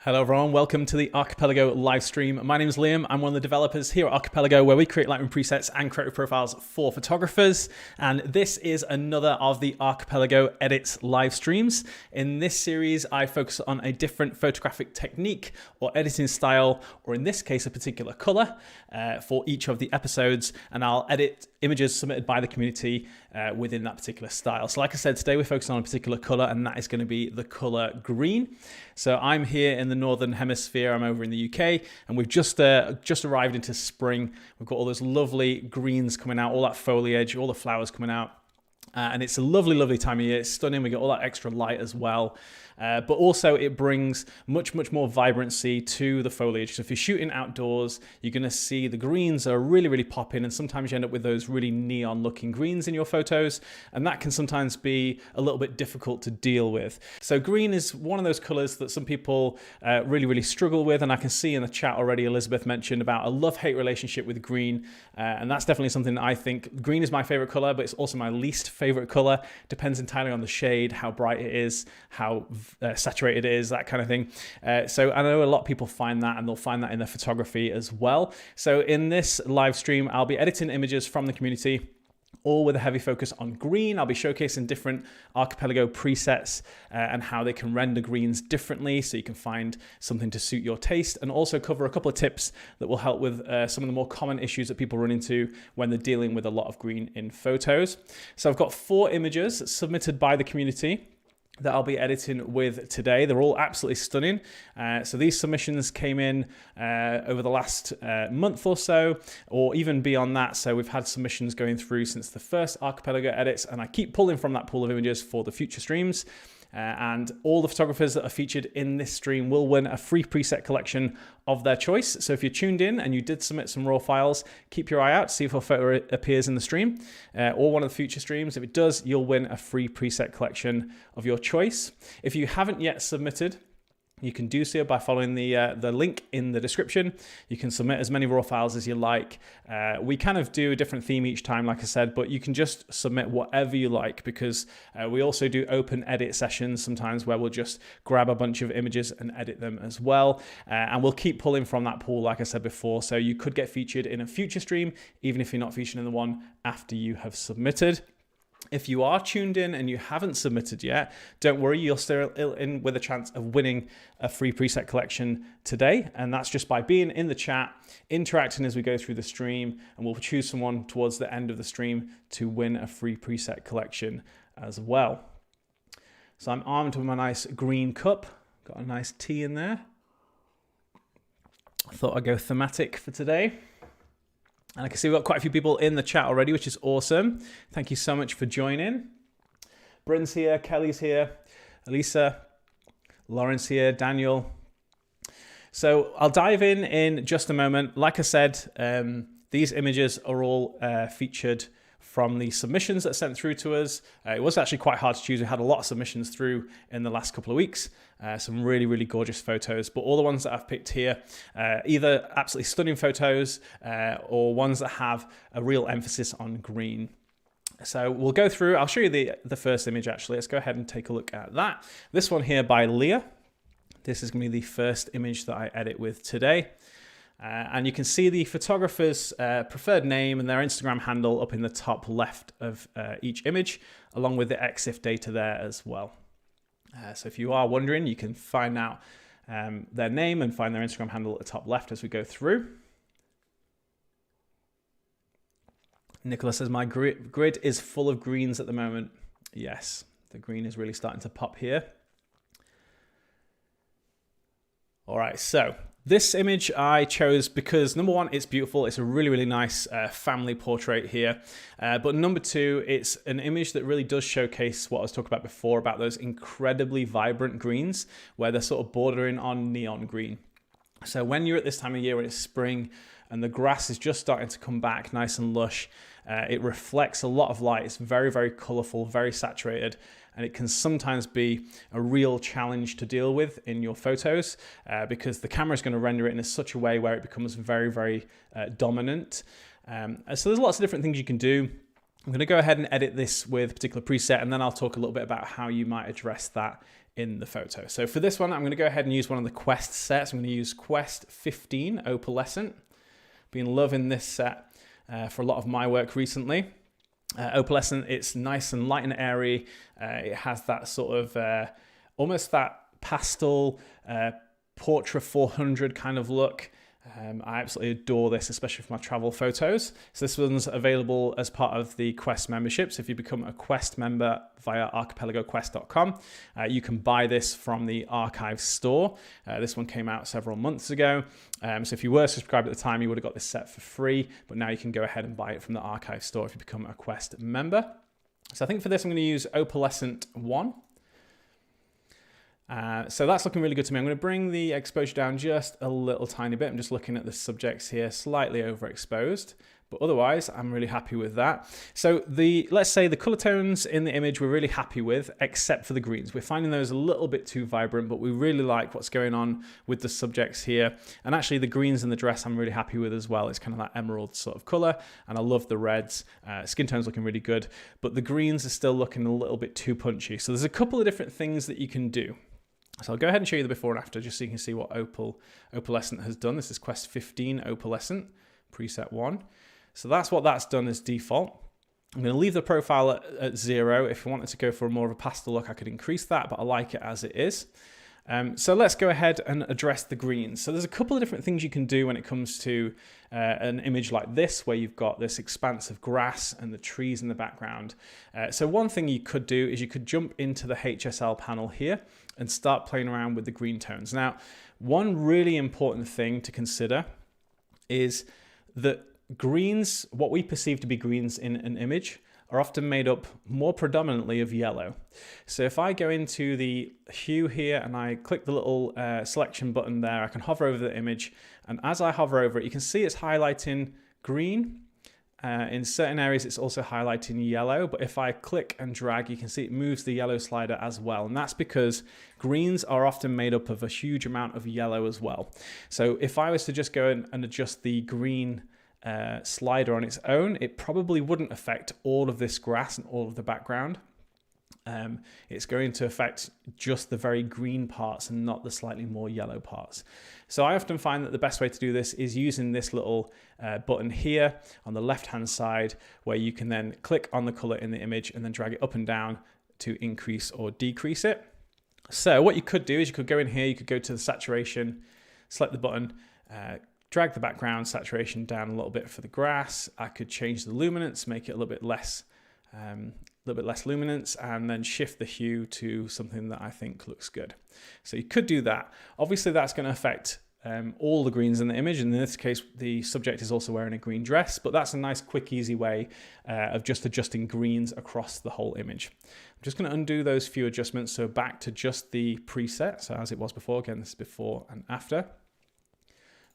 Hello everyone, welcome to the Archipelago live stream. My name is Liam, I'm one of the developers here at Archipelago where we create Lightroom presets and creative profiles for photographers. And this is another of the Archipelago Edits live streams. In this series, I focus on a different photographic technique or editing style, or in this case, a particular color for each of the episodes. And I'll edit images submitted by the community within that particular style. So like I said, today we're focusing on a particular color, and that is going to be the color green. So I'm here in the Northern Hemisphere. I'm over in the UK, and we've just arrived into spring. We've got all those lovely greens coming out, all that foliage, all the flowers coming out. And it's a lovely, lovely time of year. It's stunning. We get all that extra light as well. But also it brings much more vibrancy to the foliage. So if you're shooting outdoors, you're going to see the greens are really, really popping. And sometimes you end up with those really neon looking greens in your photos. And that can sometimes be a little bit difficult to deal with. So green is one of those colors that some people really struggle with. And I can see in the chat already, Elizabeth mentioned about a love-hate relationship with green. And that's definitely something that I think green is my favorite color, but it's also my least favorite color. Depends entirely on the shade, how bright it is, how saturated it is, that kind of thing. So I know a lot of people find that, and they'll find that in their photography as well. So in this live stream, I'll be editing images from the community, all with a heavy focus on green. I'll be showcasing different Archipelago presets and how they can render greens differently so you can find something to suit your taste, and also cover a couple of tips that will help with some of the more common issues that people run into when they're dealing with a lot of green in photos. So I've got 4 images submitted by the community that I'll be editing with today. They're all absolutely stunning. So these submissions came in over the last month or so, or even beyond that. So we've had submissions going through since the first Archipelago edits, and I keep pulling from that pool of images for the future streams. And all the photographers that are featured in this stream will win a free preset collection of their choice. So if you're tuned in and you did submit some raw files, keep your eye out, see if a photo appears in the stream or one of the future streams. If it does, you'll win a free preset collection of your choice. If you haven't yet submitted, you can do so by following the link in the description. You can submit as many raw files as you like. We kind of do a different theme each time, like I said, but you can just submit whatever you like, because we also do open edit sessions sometimes where we'll just grab a bunch of images and edit them as well. And we'll keep pulling from that pool, like I said before. So you could get featured in a future stream, even if you're not featured in the one after you have submitted. If you are tuned in and you haven't submitted yet, don't worry, you're still in with a chance of winning a free preset collection today. And that's just by being in the chat, interacting as we go through the stream, and we'll choose someone towards the end of the stream to win a free preset collection as well. So I'm armed with my nice green cup, got a nice tea in there. I thought I'd go thematic for today. And I can see we've got quite a few people in the chat already, which is awesome. Thank you so much for joining. Bryn's here, Kelly's here, Elisa, Lauren's here, Daniel. So I'll dive in just a moment. Like I said, these images are all featured from the submissions that are sent through to us. It was actually quite hard to choose. We had a lot of submissions through in the last couple of weeks. Some really gorgeous photos, but all the ones that I've picked here, either absolutely stunning photos or ones that have a real emphasis on green. So we'll go through, I'll show you the first image actually. Let's go ahead and take a look at that. This one here by Leah. This is gonna be the first image that I edit with today. And you can see the photographer's preferred name and their Instagram handle up in the top left of each image, along with the EXIF data there as well. So if you are wondering, you can find out their name and find their Instagram handle at the top left as we go through. Nicola says, my grid is full of greens at the moment. Yes, the green is really starting to pop here. All right, so this image I chose because number one, it's beautiful. It's a really nice family portrait here. But number two, it's an image that really does showcase what I was talking about before, about those incredibly vibrant greens where they're sort of bordering on neon green. So when you're at this time of year, when it's spring and the grass is just starting to come back nice and lush, it reflects a lot of light. It's very colorful, very saturated, and it can sometimes be a real challenge to deal with in your photos because the camera is going to render it in such a way where it becomes very dominant. So there's lots of different things you can do. I'm going to go ahead and edit this with a particular preset, and then I'll talk a little bit about how you might address that in the photo. So for this one, I'm going to go ahead and use one of the Quest sets. I'm going to use Quest 15 Opalescent. Been loving this set for a lot of my work recently. Opalescent, it's nice and light and airy. It has that sort of almost that pastel Portra 400 kind of look. I absolutely adore this, especially for my travel photos. So this one's available as part of the Quest membership. So if you become a Quest member via archipelagoquest.com, you can buy this from the archive store. This one came out several months ago. So if you were subscribed at the time, you would have got this set for free, but now you can go ahead and buy it from the archive store if you become a Quest member. So I think for this, I'm going to use Opalescent 1. So that's looking really good to me. I'm going to bring the exposure down just a little tiny bit. I'm just looking at the subjects here, slightly overexposed, but otherwise I'm really happy with that. So let's say the color tones in the image we're really happy with, except for the greens. We're finding those a little bit too vibrant, but we really like what's going on with the subjects here. And actually the greens in the dress I'm really happy with as well. It's kind of that emerald sort of color, and I love the reds. Skin tone's looking really good, but the greens are still looking a little bit too punchy. So there's a couple of different things that you can do. So I'll go ahead and show you the before and after just so you can see what Opalescent has done. This is Quest 15 Opalescent, preset 1. So that's what that's done as default. I'm going to leave the profile at 0. If I wanted to go for more of a pastel look, I could increase that, but I like it as it is. So let's go ahead and address the greens. So there's a couple of different things you can do when it comes to an image like this, where you've got this expanse of grass and the trees in the background. So one thing you could do is you could jump into the HSL panel here and start playing around with the green tones. Now, one really important thing to consider is that greens, what we perceive to be greens in an image, are often made up more predominantly of yellow. So if I go into the hue here and I click the little selection button there, I can hover over the image, and as I hover over it, you can see it's highlighting green. In certain areas, it's also highlighting yellow, but if I click and drag, you can see it moves the yellow slider as well. And that's because greens are often made up of a huge amount of yellow as well. So if I was to just go and adjust the green slider on its own, it probably wouldn't affect all of this grass and all of the background. It's going to affect just the very green parts and not the slightly more yellow parts. So I often find that the best way to do this is using this little button here on the left hand side, where you can then click on the color in the image and then drag it up and down to increase or decrease it. So what you could do is you could go in here, you could go to the saturation, select the button, drag the background saturation down a little bit for the grass. I could change the luminance, make it a little bit less luminance, and then shift the hue to something that I think looks good. So you could do that. Obviously that's going to affect all the greens in the image, and in this case the subject is also wearing a green dress, but that's a nice quick easy way of just adjusting greens across the whole image. I'm just going to undo those few adjustments, so back to just the preset, so as it was before. Again, this is before and after.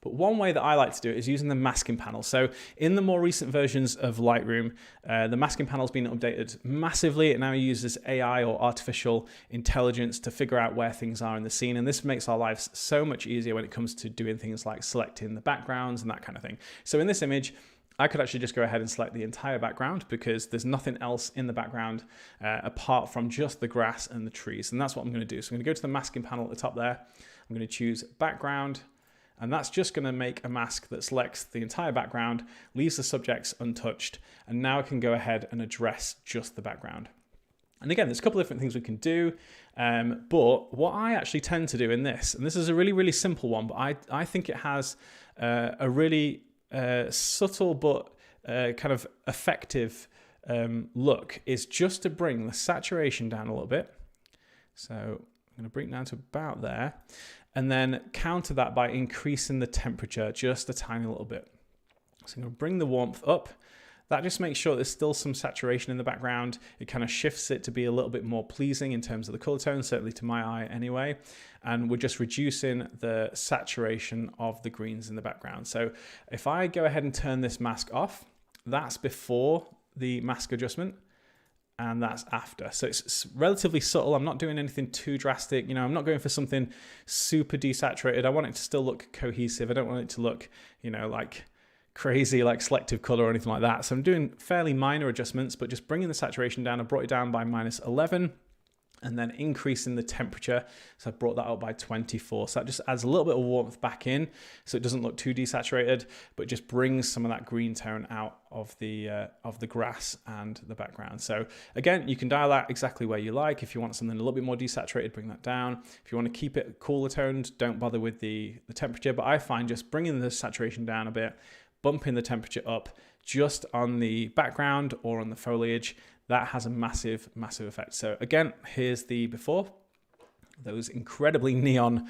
But one way that I like to do it is using the masking panel. So in the more recent versions of Lightroom, the masking panel has been updated massively. It now uses AI or artificial intelligence to figure out where things are in the scene. And this makes our lives so much easier when it comes to doing things like selecting the backgrounds and that kind of thing. So in this image, I could actually just go ahead and select the entire background because there's nothing else in the background apart from just the grass and the trees. And that's what I'm going to do. So I'm going to go to the masking panel at the top there. I'm going to choose background. And that's just going to make a mask that selects the entire background, leaves the subjects untouched, and now I can go ahead and address just the background. And again, there's a couple of different things we can do, but what I actually tend to do in this, and this is a really, really simple one, but I think it has a really subtle but kind of effective look, is just to bring the saturation down a little bit. So I'm going to bring it down to about there. And then counter that by increasing the temperature just a tiny little bit. So I'm going to bring the warmth up. That just makes sure there's still some saturation in the background. It kind of shifts it to be a little bit more pleasing in terms of the color tone, certainly to my eye anyway. And we're just reducing the saturation of the greens in the background. So if I go ahead and turn this mask off, that's before the mask adjustment. And that's after. So it's relatively subtle. I'm not doing anything too drastic. I'm not going for something super desaturated. I want it to still look cohesive. I don't want it to look, like crazy like selective color or anything like that. So I'm doing fairly minor adjustments, but just bringing the saturation down. I brought it down by -11 and then increasing the temperature. So I brought that up by 24. So that just adds a little bit of warmth back in so it doesn't look too desaturated, but just brings some of that green tone out of the grass and the background. So again, you can dial that exactly where you like. If you want something a little bit more desaturated, bring that down. If you want to keep it cooler toned, don't bother with the temperature. But I find just bringing the saturation down a bit, bumping the temperature up just on the background or on the foliage, that has a massive, massive effect. So again, here's the before. Those incredibly neon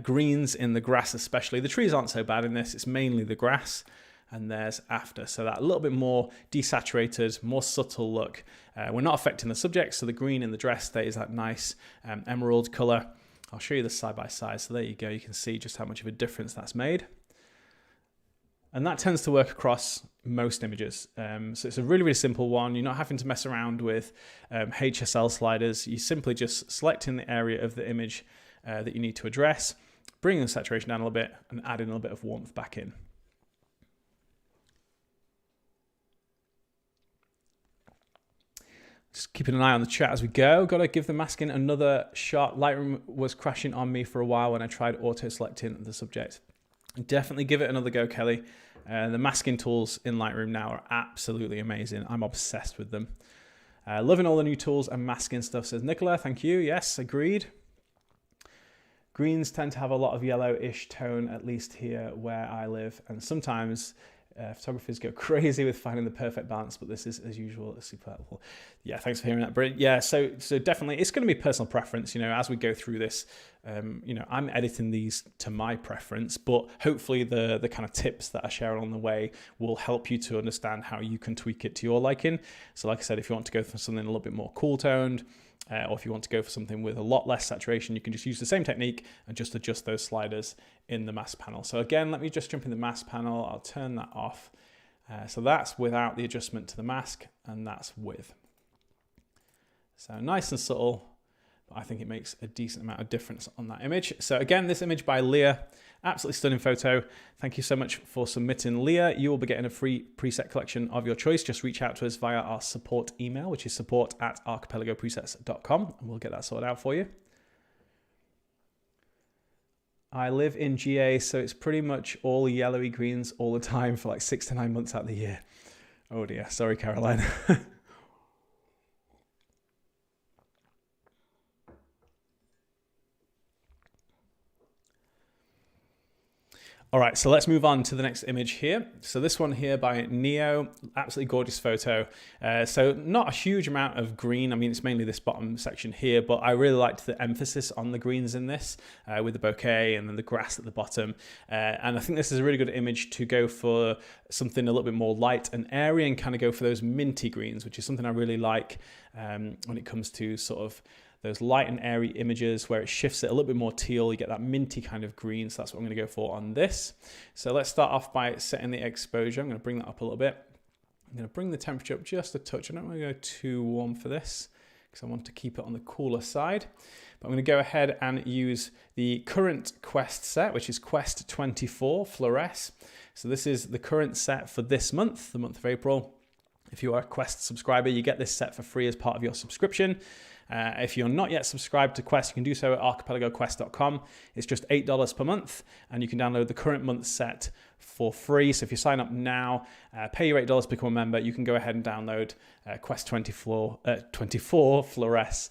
greens in the grass especially. The trees aren't so bad in this. It's mainly the grass. And there's after. So that a little bit more desaturated, more subtle look. We're not affecting the subject. So the green in the dress stays that nice emerald color. I'll show you this side by side. So there you go. You can see just how much of a difference that's made. And that tends to work across most images. So it's a really, really simple one. You're not having to mess around with HSL sliders. You simply just select in the area of the image that you need to address, bring the saturation down a little bit and add in a little bit of warmth back in. Just keeping an eye on the chat as we go. Got to give the masking another shot. Lightroom was crashing on me for a while when I tried auto selecting the subject. Definitely give it another go, Kelly. The masking tools in Lightroom now are absolutely amazing. I'm obsessed with them. Loving all the new tools and masking stuff, says Nicola. Thank you. Yes, agreed. Greens tend to have a lot of yellowish tone, at least here where I live. And sometimes photographers go crazy with finding the perfect balance, but this is, as usual, super helpful. Yeah, thanks for hearing that, Brit. Yeah, so definitely, it's going to be personal preference. You know, as we go through this, you know, I'm editing these to my preference, but hopefully the kind of tips that I share along the way will help you to understand how you can tweak it to your liking. So like I said, if you want to go for something a little bit more cool toned, or if you want to go for something with a lot less saturation, you can just use the same technique and just adjust those sliders in the mask panel. So again, let me just jump in the mask panel. I'll turn that off. So that's without the adjustment to the mask, and that's with. So nice and subtle, but I think it makes a decent amount of difference on that image. So again, this image by Leah, absolutely stunning photo. Thank you so much for submitting, Leah. You will be getting a free preset collection of your choice. Just reach out to us via our support email, which is support@archipelagopresets.com, and we'll get that sorted out for you. I live in GA, so it's pretty much all yellowy greens all the time for like 6 to 9 months out of the year. Oh dear, sorry, Caroline. All right, so let's move on to the next image here. So this one here by Neo, absolutely gorgeous photo. So not a huge amount of green. I mean, it's mainly this bottom section here, but I really liked the emphasis on the greens in this with the bouquet and then the grass at the bottom. And I think this is a really good image to go for something a little bit more light and airy and kind of go for those minty greens, which is something I really like when it comes to sort of those light and airy images where it shifts it a little bit more teal. You get that minty kind of green. So that's what I'm going to go for on this. So let's start off by setting the exposure. I'm going to bring that up a little bit. I'm going to bring the temperature up just a touch. I don't want to go too warm for this because I want to keep it on the cooler side. But I'm going to go ahead and use the current Quest set, which is Quest 24 Fluoresce. So this is the current set for this month, the month of April. If you are a Quest subscriber, you get this set for free as part of your subscription. If you're not yet subscribed to Quest, you can do so at archipelagoquest.com. It's just $8 per month, and you can download the current month set for free. So if you sign up now, pay your $8 to become a member, you can go ahead and download Quest 24 Fluoresce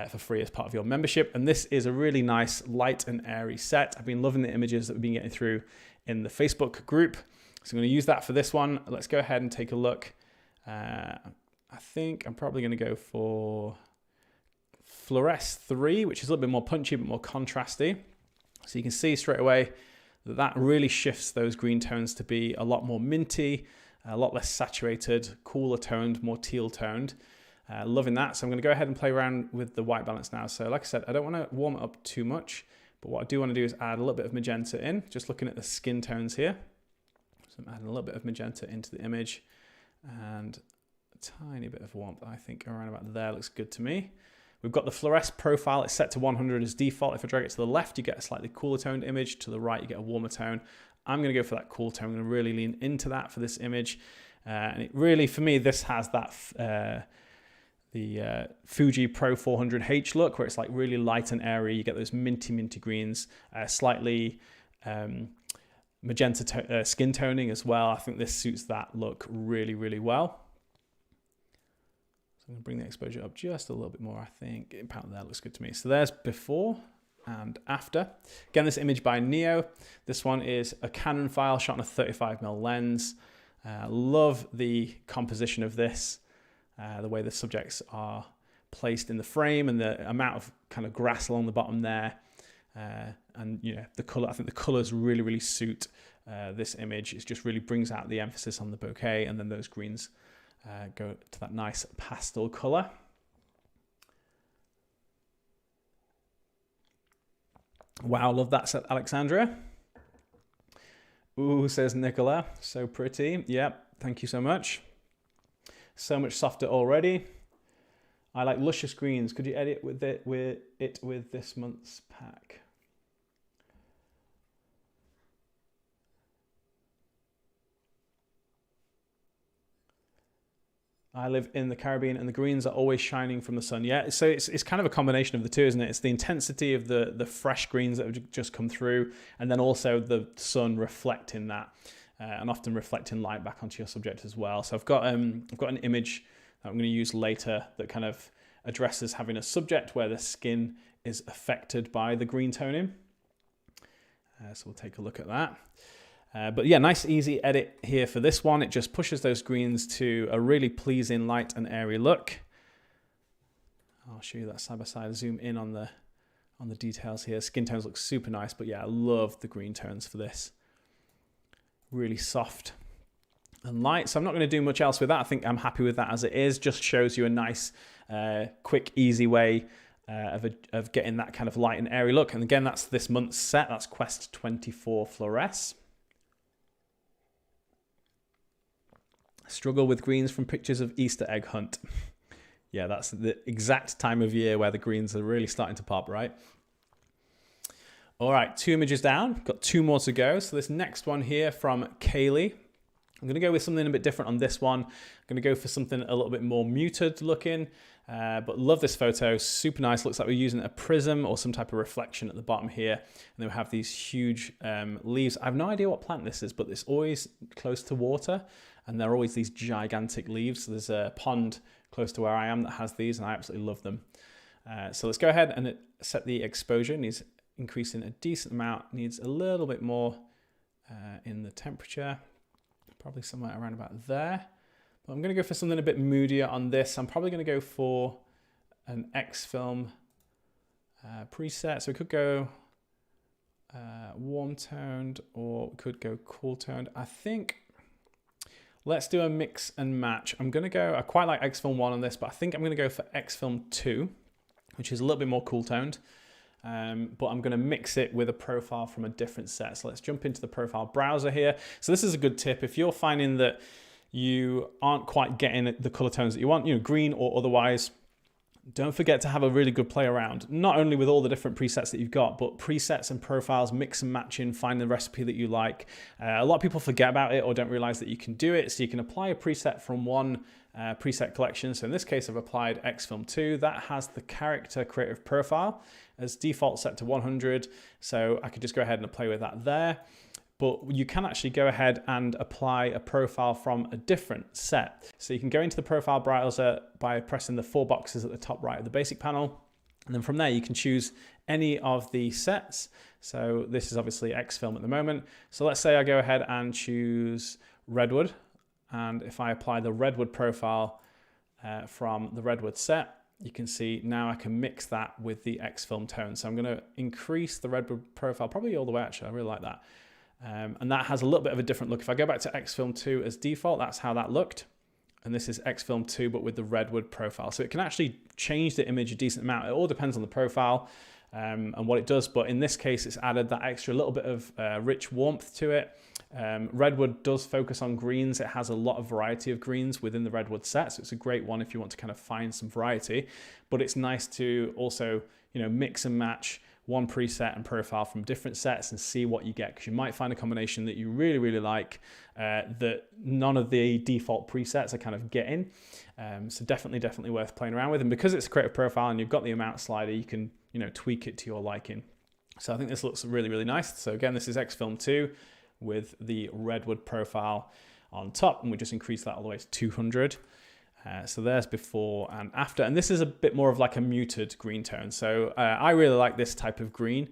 for free as part of your membership. And this is a really nice, light and airy set. I've been loving the images that we've been getting through in the Facebook group. So I'm going to use that for this one. Let's go ahead and take a look. I think I'm probably going to go for Fluoresce 3, which is a little bit more punchy, but more contrasty. So you can see straight away that that really shifts those green tones to be a lot more minty, a lot less saturated, cooler toned, more teal toned. Loving that. So I'm going to go ahead and play around with the white balance now. So like I said, I don't want to warm it up too much, but what I do want to do is add a little bit of magenta in, just looking at the skin tones here. So I'm adding a little bit of magenta into the image and a tiny bit of warmth. I think around about there looks good to me. We've got the Fluoresce profile. It's set to 100 as default. If I drag it to the left, you get a slightly cooler toned image. To the right, you get a warmer tone. I'm going to go for that cool tone. I'm going to really lean into that for this image. And it really, for me, this has that the Fuji Pro 400H look, where it's like really light and airy. You get those minty greens, slightly magenta skin toning as well. I think this suits that look really, really well. So I'm going to bring the exposure up just a little bit more, I think. About there looks good to me. So there's before and after. Again, this image by Neo. This one is a Canon file shot on a 35mm lens. Love the composition of this, the way the subjects are placed in the frame and the amount of kind of grass along the bottom there. And the color, I think the colors really, really suit this image. It just really brings out the emphasis on the bokeh, and then those greens go to that nice pastel color. Wow, love that set, Alexandria. Ooh, says Nicola, so pretty. Yep, thank you so much. So much softer already. I like luscious greens. Could you edit with it with this month's pack? I live in the Caribbean and the greens are always shining from the sun. Yeah, so it's kind of a combination of the two, isn't it? It's the intensity of the fresh greens that have just come through, and then also the sun reflecting that, and often reflecting light back onto your subject as well. So I've got an image that I'm going to use later that kind of addresses having a subject where the skin is affected by the green toning. So we'll take a look at that. But yeah, nice easy edit here for this one. It just pushes those greens to a really pleasing light and airy look. I'll show you that side by side. Zoom in on the details here. Skin tones look super nice, but yeah, I love the green tones for this. Really soft and light. So I'm not going to do much else with that. I think I'm happy with that as it is. Just shows you a nice, quick, easy way of getting that kind of light and airy look. And again, that's this month's set. That's Quest 24 Fluoresce. Struggle with greens from pictures of Easter egg hunt. Yeah, that's the exact time of year where the greens are really starting to pop, right? All right, 2 images down. Got 2 more to go. So this next one here from Kaylee. I'm going to go with something a bit different on this one. I'm going to go for something a little bit more muted looking, but love this photo. Super nice. Looks like we're using a prism or some type of reflection at the bottom here. And then we have these huge leaves. I have no idea what plant this is, but it's always close to water. And there are always these gigantic leaves. So there's a pond close to where I am that has these, and I absolutely love them. So let's go ahead and set the exposure. Needs increasing a decent amount. Needs a little bit more in the temperature. Probably somewhere around about there. But I'm going to go for something a bit moodier on this. I'm probably going to go for an X-Film preset. So we could go warm toned, or we could go cool toned. I think let's do a mix and match. I'm going to go, I quite like X-Film 1 on this, but I think I'm going to go for X-Film 2, which is a little bit more cool toned. But I'm going to mix it with a profile from a different set. So let's jump into the profile browser here. So this is a good tip. If you're finding that you aren't quite getting the color tones that you want, green or otherwise, don't forget to have a really good play around, not only with all the different presets that you've got, but presets and profiles, mix and matching, find the recipe that you like. A lot of people forget about it or don't realize that you can do it. So you can apply a preset from one preset collection. So in this case, I've applied X-Film 2. That has the character creative profile as default set to 100. So I could just go ahead and play with that there. But you can actually go ahead and apply a profile from a different set. So you can go into the profile browser by pressing the 4 boxes at the top right of the basic panel. And then from there, you can choose any of the sets. So this is obviously X-Film at the moment. So let's say I go ahead and choose Redwood. And if I apply the Redwood profile from the Redwood set, you can see now I can mix that with the X-Film tone. So I'm going to increase the Redwood profile probably all the way, actually. I really like that. And that has a little bit of a different look. If I go back to X-Film 2 as default, that's how that looked. And this is X-Film 2, but with the Redwood profile. So it can actually change the image a decent amount. It all depends on the profile and what it does. But in this case, it's added that extra little bit of rich warmth to it. Redwood does focus on greens. It has a lot of variety of greens within the Redwood set. So it's a great one if you want to kind of find some variety. But it's nice to also, mix and match one preset and profile from different sets and see what you get, because you might find a combination that you really, really like that none of the default presets are kind of getting. So definitely worth playing around with. And because it's a creative profile and you've got the amount slider, you can, you know, tweak it to your liking. So I think this looks really, really nice. So again, this is Xfilm 2 with the redwood profile on top, and we just increase that all the way to 200. So there's before and after, and this is a bit more of like a muted green tone. So I really like this type of green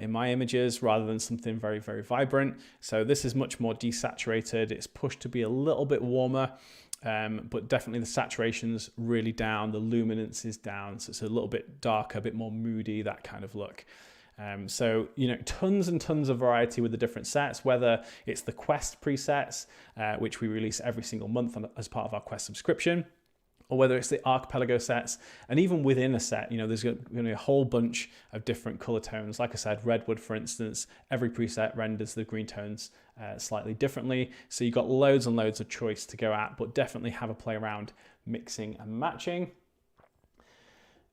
in my images rather than something very, very vibrant. So this is much more desaturated. It's pushed to be a little bit warmer, but definitely the saturation's really down, the luminance is down, so it's a little bit darker, a bit more moody, that kind of look. So, you know, tons and tons of variety with the different sets, whether it's the Quest presets, which we release every single month as part of our Quest subscription, or whether it's the Archipelago sets. And even within a set, you know, there's going to be a whole bunch of different color tones. Like I said, redwood, for instance, every preset renders the green tones slightly differently. So you've got loads and loads of choice to go at, but definitely have a play around mixing and matching.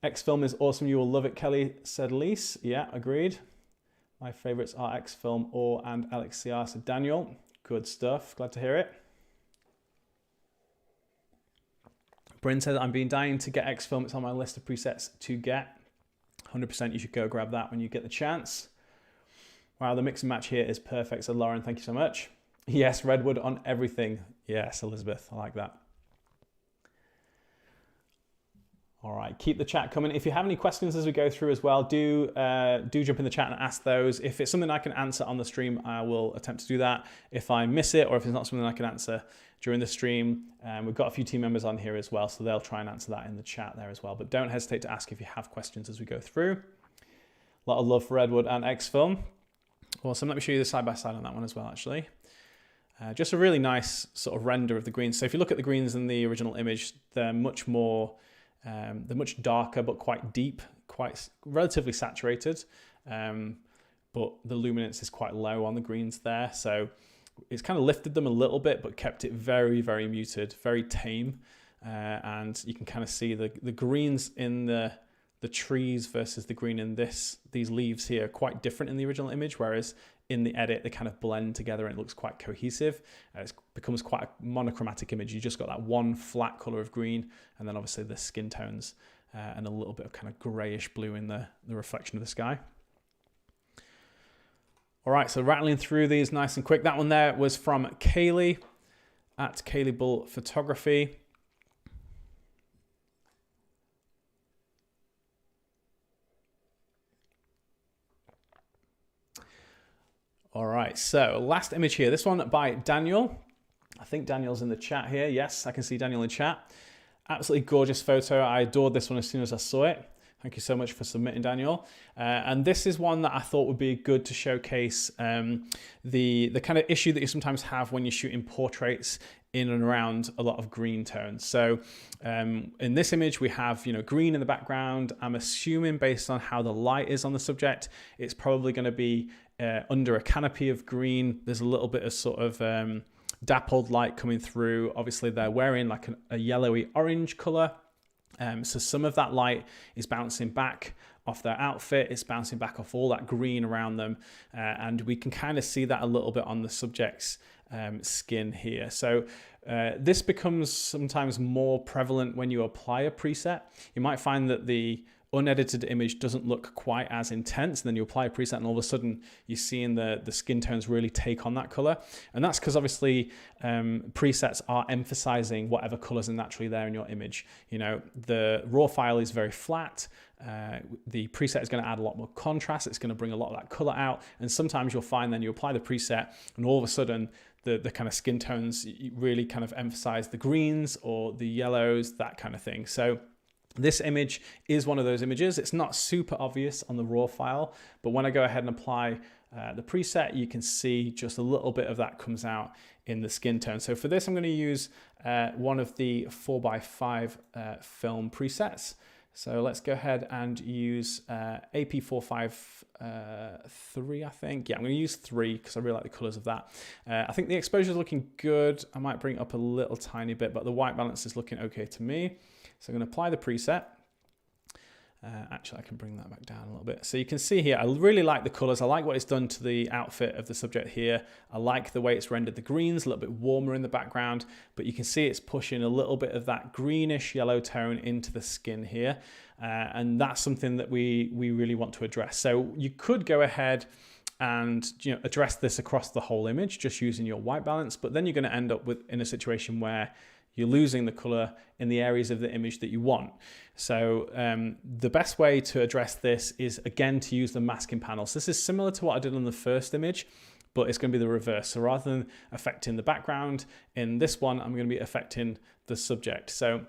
Xfilm is awesome. You will love it, Kelly, said Lise. Yeah, agreed. My favorites are Xfilm or and LXCR, said Daniel. Good stuff. Glad to hear it. Bryn said, I'm being dying to get Xfilm. It's on my list of presets to get. 100% you should go grab that when you get the chance. Wow, the mix and match here is perfect, said Lauren. Thank you so much. Yes, redwood on everything. Yes, Elizabeth, I like that. All right, keep the chat coming. If you have any questions as we go through as well, do jump in the chat and ask those. If it's something I can answer on the stream, I will attempt to do that. If I miss it, or if it's not something I can answer during the stream, we've got a few team members on here as well, so they'll try and answer that in the chat there as well. But don't hesitate to ask if you have questions as we go through. A lot of love for Redwood and Xfilm. Awesome, let me show you the side-by-side on that one as well, actually. Just a really nice sort of render of the greens. So if you look at the greens in the original image, they're much more, they're much darker, but quite deep, quite relatively saturated. But the luminance is quite low on the greens there. So it's kind of lifted them a little bit, but kept it very, very muted, very tame. And you can kind of see the greens in the trees versus the green in these leaves here are quite different in the original image, whereas in the edit, they kind of blend together and it looks quite cohesive. It becomes quite a monochromatic image. You just got that one flat color of green, and then obviously the skin tones and a little bit of kind of grayish blue in the reflection of the sky. All right, so rattling through these nice and quick. That one there was from Kaylee at Kaylee Bull Photography. All right, so last image here. This one by Daniel. I think Daniel's in the chat here. Yes, I can see Daniel in chat. Absolutely gorgeous photo. I adored this one as soon as I saw it. Thank you so much for submitting, Daniel. And this is one that I thought would be good to showcase the kind of issue that you sometimes have when you're shooting portraits in and around a lot of green tones. So in this image, we have green in the background. I'm assuming based on how the light is on the subject, it's probably going to be under a canopy of green. There's a little bit of sort of dappled light coming through. Obviously, they're wearing like a yellowy orange color. So some of that light is bouncing back off their outfit. It's bouncing back off all that green around them. And we can kind of see that a little bit on the subject's skin here. So this becomes sometimes more prevalent when you apply a preset. You might find that the unedited image doesn't look quite as intense, and then you apply a preset and all of a sudden you're seeing the skin tones really take on that color. And that's because obviously presets are emphasizing whatever colors are naturally there in your image. The raw file is very flat. The preset is going to add a lot more contrast. It's going to bring a lot of that color out. And sometimes you'll find then you apply the preset and all of a sudden the kind of skin tones really kind of emphasize the greens or the yellows, that kind of thing. So this image is one of those images. It's not super obvious on the raw file, but when I go ahead and apply the preset, you can see just a little bit of that comes out in the skin tone. So for this, I'm going to use one of the 4x5 film presets. So let's go ahead and use AP453, I think. Yeah, I'm going to use 3 because I really like the colors of that. I think the exposure is looking good. I might bring it up a little tiny bit, but the white balance is looking okay to me. So I'm going to apply the preset. Actually, I can bring that back down a little bit. So you can see here, I really like the colors. I like what it's done to the outfit of the subject here. I like the way it's rendered the greens, a little bit warmer in the background, but you can see it's pushing a little bit of that greenish yellow tone into the skin here. And that's something that we really want to address. So you could go ahead and address this across the whole image just using your white balance, but then you're going to end up in a situation where you're losing the color in the areas of the image that you want. So the best way to address this is, again, to use the masking panel. So this is similar to what I did on the first image, but it's going to be the reverse. So rather than affecting the background in this one, I'm going to be affecting the subject. So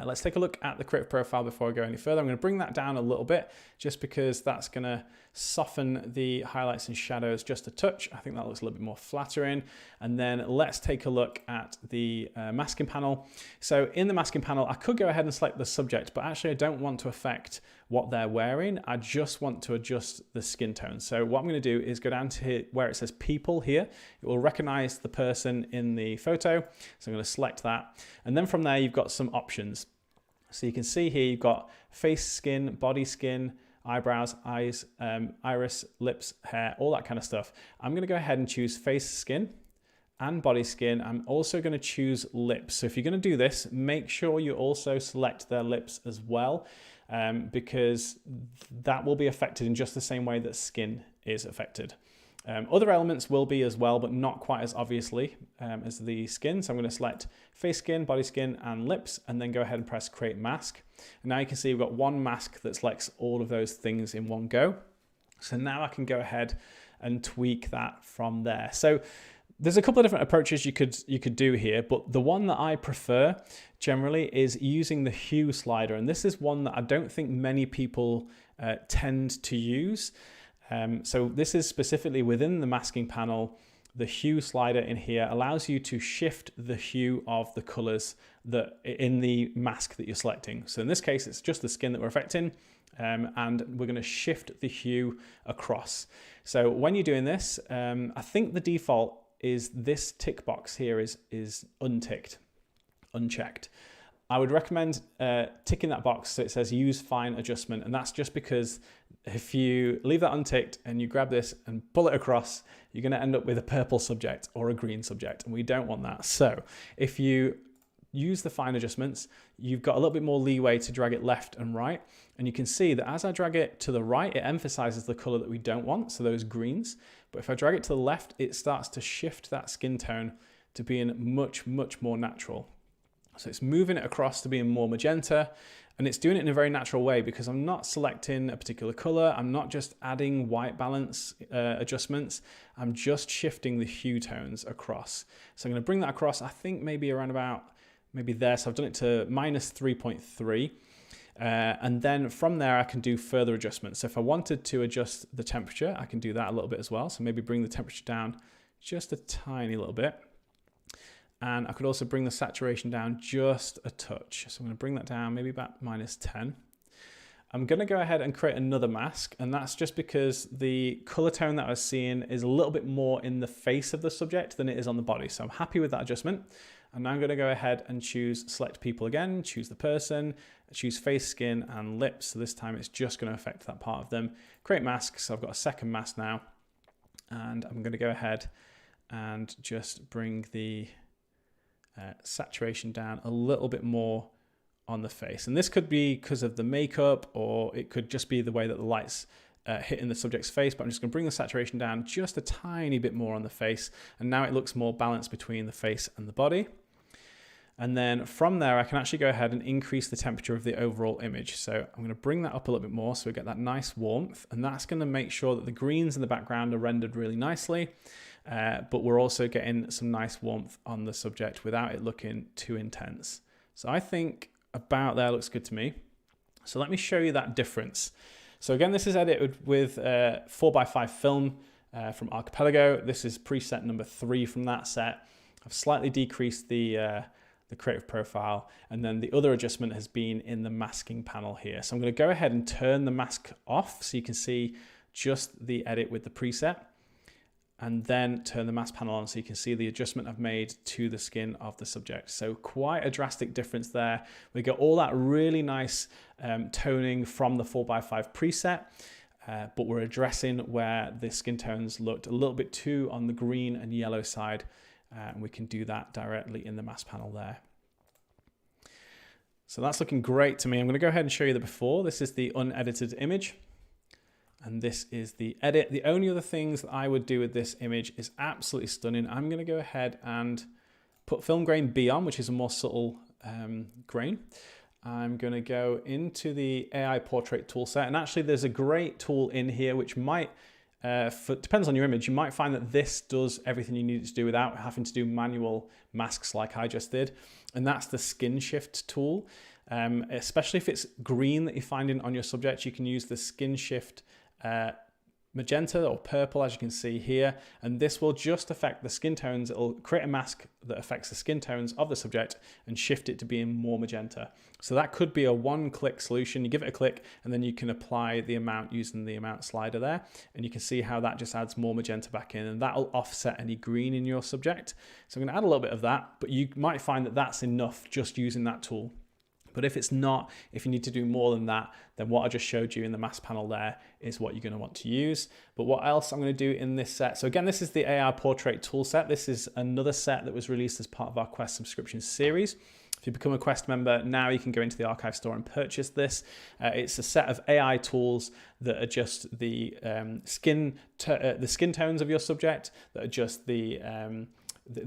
let's take a look at the creative profile before I go any further. I'm going to bring that down a little bit just because that's going to soften the highlights and shadows just a touch. I think that looks a little bit more flattering. And then let's take a look at the masking panel. So in the masking panel, I could go ahead and select the subject, but actually I don't want to affect what they're wearing. I just want to adjust the skin tone. So what I'm going to do is go down to here where it says people here. It will recognize the person in the photo. So I'm going to select that. And then from there, you've got some options. So you can see here, you've got face skin, body skin, eyebrows, eyes, iris, lips, hair, all that kind of stuff. I'm going to go ahead and choose face skin and body skin. I'm also going to choose lips. So if you're going to do this, make sure you also select their lips as well, because that will be affected in just the same way that skin is affected. Other elements will be as well, but not quite as obviously as the skin. So I'm going to select face skin, body skin, and lips, and then go ahead and press create mask. And now you can see we've got one mask that selects all of those things in one go. So now I can go ahead and tweak that from there. So there's a couple of different approaches you could do here, but the one that I prefer generally is using the hue slider. And this is one that I don't think many people tend to use. So this is specifically within the masking panel. The hue slider in here allows you to shift the hue of the colors that in the mask that you're selecting. So in this case, it's just the skin that we're affecting, and we're going to shift the hue across. So when you're doing this, I think the default is this tick box here is unchecked. I would recommend ticking that box so it says use fine adjustment, and that's just because if you leave that unticked and you grab this and pull it across, you're going to end up with a purple subject or a green subject, and we don't want that. So if you use the fine adjustments, you've got a little bit more leeway to drag it left and right, and you can see that as I drag it to the right, it emphasizes the color that we don't want, so those greens. But if I drag it to the left, it starts to shift that skin tone to being much, much more natural. So it's moving it across to being more magenta, and it's doing it in a very natural way because I'm not selecting a particular color. I'm not just adding white balance adjustments. I'm just shifting the hue tones across. So I'm going to bring that across, I think maybe around about maybe there. So I've done it to -3.3. And then from there, I can do further adjustments. So if I wanted to adjust the temperature, I can do that a little bit as well. So maybe bring the temperature down just a tiny little bit. And I could also bring the saturation down just a touch. So I'm going to bring that down maybe about -10. I'm going to go ahead and create another mask, and that's just because the color tone that I was seeing is a little bit more in the face of the subject than it is on the body. So I'm happy with that adjustment. And now I'm going to go ahead and choose select people again, choose the person, choose face, skin, and lips. So this time it's just going to affect that part of them. Create mask. So I've got a second mask now, and I'm going to go ahead and just bring the saturation down a little bit more on the face. And this could be because of the makeup, or it could just be the way that the lights hit in the subject's face, but I'm just going to bring the saturation down just a tiny bit more on the face, and now it looks more balanced between the face and the body. And then from there, I can actually go ahead and increase the temperature of the overall image. So I'm going to bring that up a little bit more so we get that nice warmth, and that's going to make sure that the greens in the background are rendered really nicely. But we're also getting some nice warmth on the subject without it looking too intense. So I think about there looks good to me. So let me show you that difference. So again, this is edited with 4x5 film from Archipelago. This is preset number 3 from that set. I've slightly decreased the creative profile, and then the other adjustment has been in the masking panel here. So I'm going to go ahead and turn the mask off so you can see just the edit with the preset. and then turn the mask panel on so you can see the adjustment I've made to the skin of the subject. So quite a drastic difference there. We get all that really nice toning from the 4x5 preset, but we're addressing where the skin tones looked a little bit too on the green and yellow side, and we can do that directly in the mask panel there. So that's looking great to me. I'm going to go ahead and show you the before. This is the unedited image. And this is the edit. The only other things that I would do with this image is absolutely stunning. I'm going to go ahead and put film grain B on, which is a more subtle grain. I'm going to go into the AI portrait tool set. And actually there's a great tool in here which might, depends on your image, you might find that this does everything you need it to do without having to do manual masks like I just did. And that's the skin shift tool. Especially if it's green that you're finding on your subject, you can use the skin shift magenta or purple, as you can see here, and this will just affect the skin tones. It'll create a mask that affects the skin tones of the subject and shift it to being more magenta. So that could be a one-click solution. You give it a click and then you can apply the amount using the amount slider there, and you can see how that just adds more magenta back in, and that'll offset any green in your subject. So I'm going to add a little bit of that, but you might find that that's enough just using that tool. But if it's not, if you need to do more than that, then what I just showed you in the mask panel there is what you're going to want to use. But what else I'm going to do in this set? So again, this is the AI Portrait tool set. This is another set that was released as part of our Quest subscription series. If you become a Quest member now, you can go into the archive store and purchase this. It's a set of AI tools that adjust the skin tones of your subject, that adjust they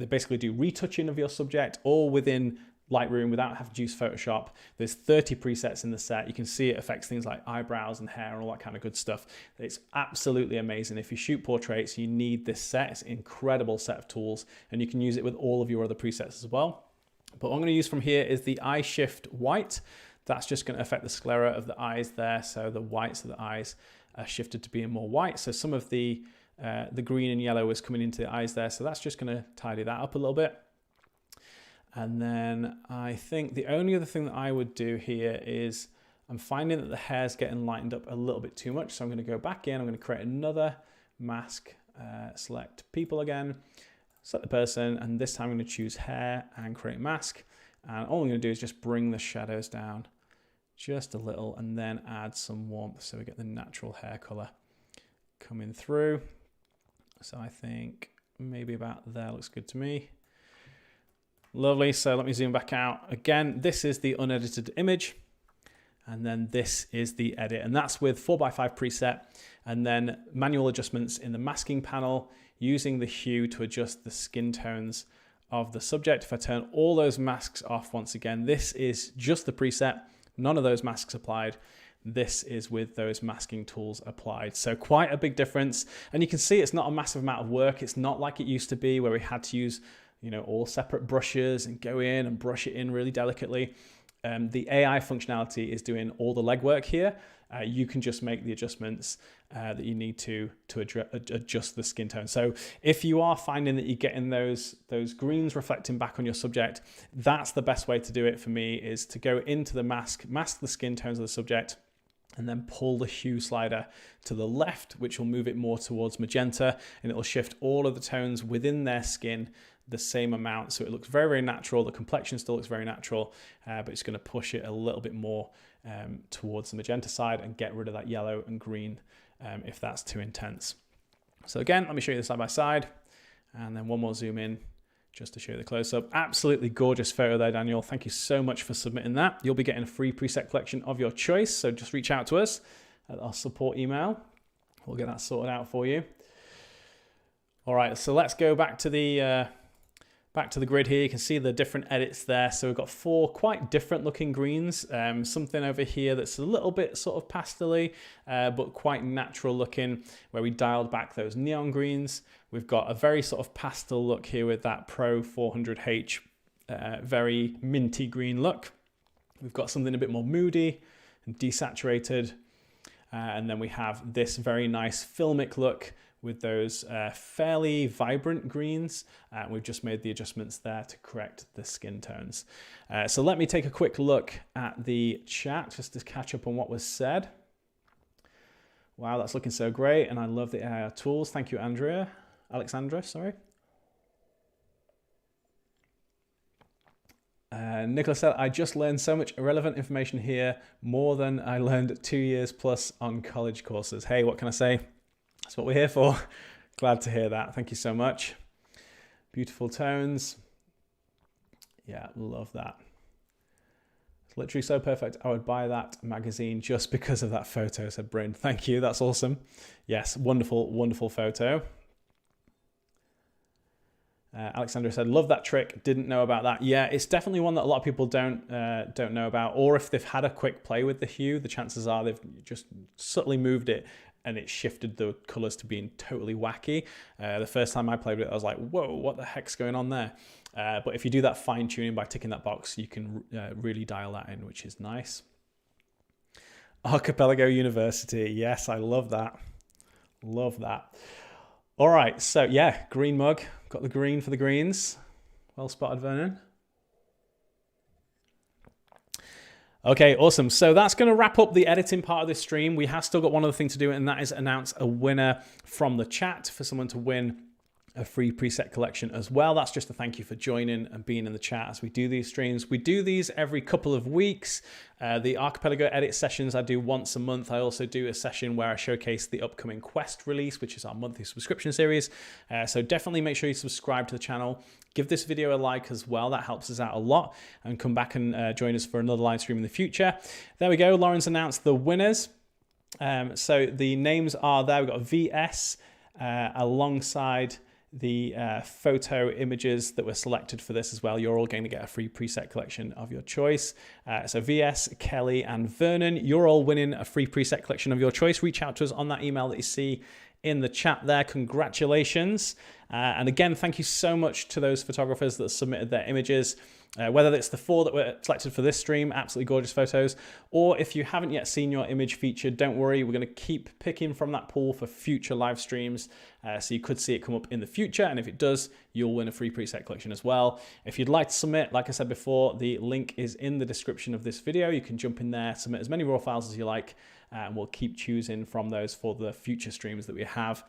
basically do retouching of your subject, all within Lightroom without having to use Photoshop. There's 30 presets in the set. You can see it affects things like eyebrows and hair and all that kind of good stuff. It's absolutely amazing. If you shoot portraits, you need this set. It's an incredible set of tools, and you can use it with all of your other presets as well. But what I'm going to use from here is the eye shift white. That's just going to affect the sclera of the eyes there. So the whites of the eyes are shifted to being more white. So some of the green and yellow is coming into the eyes there. So that's just going to tidy that up a little bit. And then I think the only other thing that I would do here is I'm finding that the hair's getting lightened up a little bit too much. So I'm going to go back in, I'm going to create another mask, select people again, select the person, and this time I'm going to choose hair and create mask. And all I'm going to do is just bring the shadows down just a little and then add some warmth so we get the natural hair color coming through. So I think maybe about there looks good to me. Lovely, so let me zoom back out. Again, this is the unedited image, and then this is the edit, and that's with 4x5 preset, and then manual adjustments in the masking panel using the hue to adjust the skin tones of the subject. If I turn all those masks off once again, this is just the preset, none of those masks applied. This is with those masking tools applied. So quite a big difference, and you can see it's not a massive amount of work. It's not like it used to be where we had to use all separate brushes and go in and brush it in really delicately. The AI functionality is doing all the legwork here. You can just make the adjustments that you need to adjust the skin tone. So if you are finding that you're getting those greens reflecting back on your subject, that's the best way to do it for me, is to go into the mask the skin tones of the subject, and then pull the hue slider to the left, which will move it more towards magenta, and it will shift all of the tones within their skin the same amount. So it looks very, very natural. The complexion still looks very natural, but it's going to push it a little bit more towards the magenta side and get rid of that yellow and green if that's too intense. So again, let me show you the side by side, and then one more zoom in just to show you the close-up. Absolutely gorgeous photo there, Daniel. Thank you so much for submitting that. You'll be getting a free preset collection of your choice, so just reach out to us at our support email. We'll get that sorted out for you. All right, so let's go back to the grid here. You can see the different edits there. So we've got 4 quite different looking greens. Something over here that's a little bit sort of pastel-y, but quite natural looking, where we dialed back those neon greens. We've got a very sort of pastel look here with that Pro 400H, very minty green look. We've got something a bit more moody and desaturated. And then we have this very nice filmic look with those fairly vibrant greens. We've just made the adjustments there to correct the skin tones. So let me take a quick look at the chat just to catch up on what was said. Wow, that's looking so great, and I love the AI tools. Thank you, Andrea. Alexandra, sorry. Nicholas said, I just learned so much irrelevant information here, more than I learned 2 years plus on college courses. Hey, what can I say? That's what we're here for. Glad to hear that. Thank you so much. Beautiful tones. Yeah, love that. It's literally so perfect. I would buy that magazine just because of that photo, said Bryn. Thank you. That's awesome. Yes, wonderful, wonderful photo. Alexandra said, love that trick. Didn't know about that. Yeah, it's definitely one that a lot of people don't know about. Or if they've had a quick play with the hue, the chances are they've just subtly moved it and it shifted the colors to being totally wacky. The first time I played with it, I was like, whoa, what the heck's going on there? But if you do that fine tuning by ticking that box, you can really dial that in, which is nice. Archipelago University. Yes, I love that. Love that. All right, so yeah, green mug. Got the green for the greens. Well spotted, Vernon. Okay, awesome. So that's going to wrap up the editing part of this stream. We have still got one other thing to do, and that is announce a winner from the chat for someone to win a free preset collection as well. That's just a thank you for joining and being in the chat as we do these streams. We do these every couple of weeks. The Archipelago edit sessions I do once a month. I also do a session where I showcase the upcoming Quest release, which is our monthly subscription series. So definitely make sure you subscribe to the channel. Give this video a like as well. That helps us out a lot. And come back and join us for another live stream in the future. There we go. Lauren's announced the winners. So the names are there. We've got VS alongside the photo images that were selected for this as well. You're all going to get a free preset collection of your choice. So VS, Kelly, and Vernon, you're all winning a free preset collection of your choice. Reach out to us on that email that you see in the chat there. Congratulations. And again, thank you so much to those photographers that submitted their images. Whether it's the 4 that were selected for this stream, absolutely gorgeous photos, or if you haven't yet seen your image featured, don't worry, we're going to keep picking from that pool for future live streams, so you could see it come up in the future, and if it does, you'll win a free preset collection as well. If you'd like to submit, like I said before, the link is in the description of this video. You can jump in there, submit as many raw files as you like, and we'll keep choosing from those for the future streams that we have.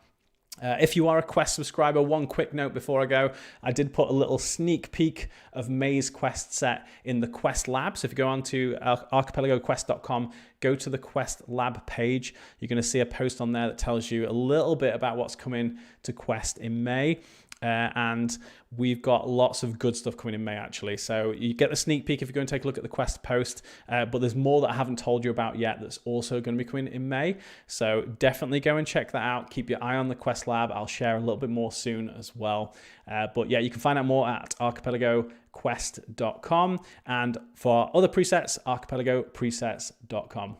If you are a Quest subscriber, one quick note before I go, I did put a little sneak peek of May's Quest set in the Quest Lab. So if you go on to archipelagoquest.com, go to the Quest Lab page, you're going to see a post on there that tells you a little bit about what's coming to Quest in May. And we've got lots of good stuff coming in May, actually. So you get the sneak peek if you go and take a look at the Quest post, but there's more that I haven't told you about yet that's also going to be coming in May. So definitely go and check that out. Keep your eye on the Quest Lab. I'll share a little bit more soon as well. But yeah, you can find out more at archipelagoquest.com. And for other presets, archipelagopresets.com.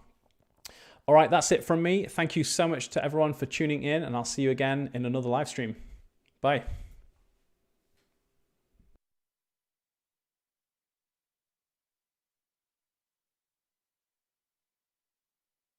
All right, that's it from me. Thank you so much to everyone for tuning in, and I'll see you again in another live stream. Bye.